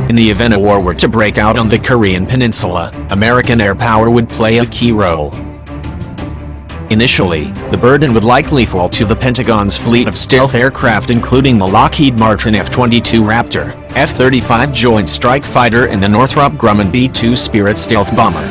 In the event a war were to break out on the Korean peninsula, American air power would play a key role. Initially, the burden would likely fall to the Pentagon's fleet of stealth aircraft, including the Lockheed Martin F-22 Raptor, F-35 Joint Strike Fighter and the Northrop Grumman B-2 Spirit stealth bomber.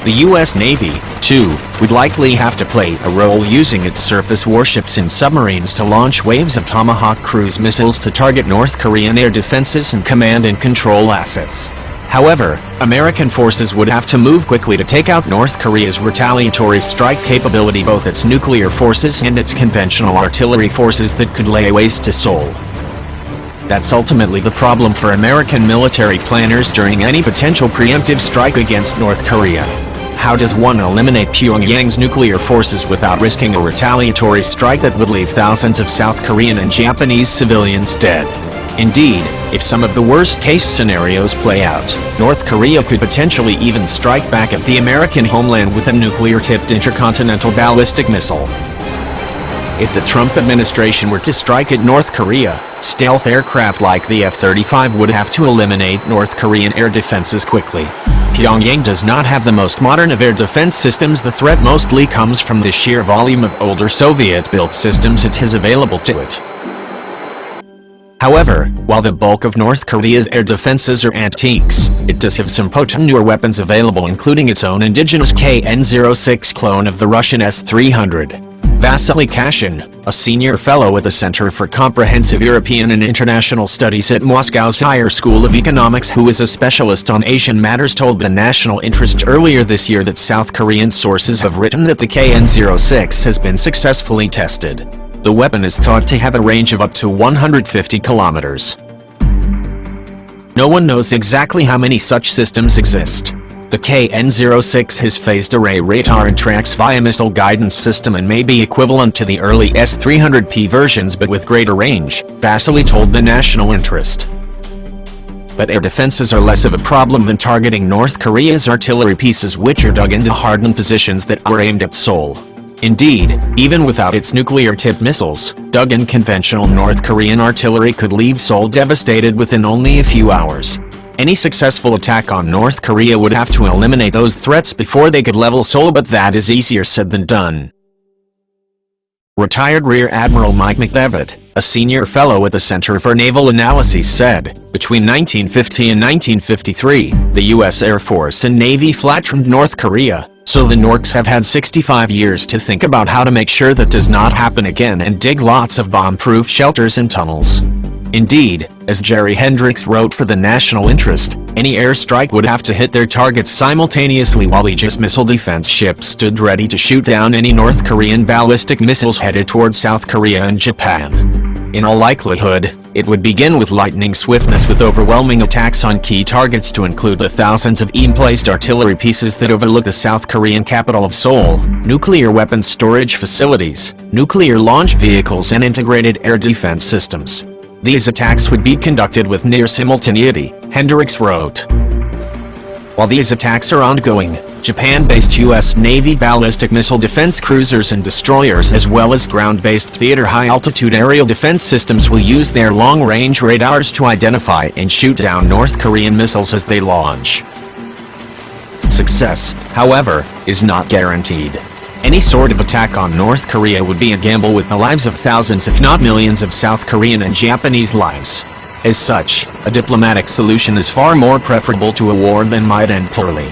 The U.S. Navy, too, would likely have to play a role using its surface warships and submarines to launch waves of Tomahawk cruise missiles to target North Korean air defenses and command and control assets. However, American forces would have to move quickly to take out North Korea's retaliatory strike capability, both its nuclear forces and its conventional artillery forces that could lay waste to Seoul. That's ultimately the problem for American military planners during any potential preemptive strike against North Korea. How does one eliminate Pyongyang's nuclear forces without risking a retaliatory strike that would leave thousands of South Korean and Japanese civilians dead? Indeed, if some of the worst-case scenarios play out, North Korea could potentially even strike back at the American homeland with a nuclear-tipped intercontinental ballistic missile. If the Trump administration were to strike at North Korea, stealth aircraft like the F-35 would have to eliminate North Korean air defenses quickly. Pyongyang does not have the most modern of air defense systems. The threat mostly comes from the sheer volume of older Soviet-built systems it has available to it. However, while the bulk of North Korea's air defenses are antiques, it does have some potent newer weapons available, including its own indigenous KN-06 clone of the Russian S-300. Vasily Kashin, a senior fellow at the Center for Comprehensive European and International Studies at Moscow's Higher School of Economics, who is a specialist on Asian matters, told the National Interest earlier this year that South Korean sources have written that the KN-06 has been successfully tested. The weapon is thought to have a range of up to 150 kilometers. No one knows exactly how many such systems exist. The KN-06 has phased array radar and tracks via missile guidance system and may be equivalent to the early S-300P versions but with greater range, Vasily told the National Interest. But air defenses are less of a problem than targeting North Korea's artillery pieces, which are dug into hardened positions that are aimed at Seoul. Indeed, even without its nuclear-tipped missiles, dug-in conventional North Korean artillery could leave Seoul devastated within only a few hours. Any successful attack on North Korea would have to eliminate those threats before they could level Seoul, but that is easier said than done. Retired Rear Admiral Mike McDevitt, a senior fellow at the Center for Naval Analyses, said, between 1950 and 1953, the U.S. Air Force and Navy flattened North Korea, so the Norks have had 65 years to think about how to make sure that does not happen again and dig lots of bomb-proof shelters and tunnels. Indeed, as Jerry Hendricks wrote for the National Interest, any airstrike would have to hit their targets simultaneously while Aegis missile defense ships stood ready to shoot down any North Korean ballistic missiles headed toward South Korea and Japan. In all likelihood, it would begin with lightning swiftness, with overwhelming attacks on key targets to include the thousands of emplaced artillery pieces that overlook the South Korean capital of Seoul, nuclear weapons storage facilities, nuclear launch vehicles and integrated air defense systems. These attacks would be conducted with near simultaneity, Hendricks wrote. While these attacks are ongoing, Japan-based U.S. Navy ballistic missile defense cruisers and destroyers, as well as ground-based theater high-altitude aerial defense systems, will use their long-range radars to identify and shoot down North Korean missiles as they launch. Success, however, is not guaranteed. Any sort of attack on North Korea would be a gamble with the lives of thousands if not millions of South Korean and Japanese lives. As such, a diplomatic solution is far more preferable to a war than might end poorly.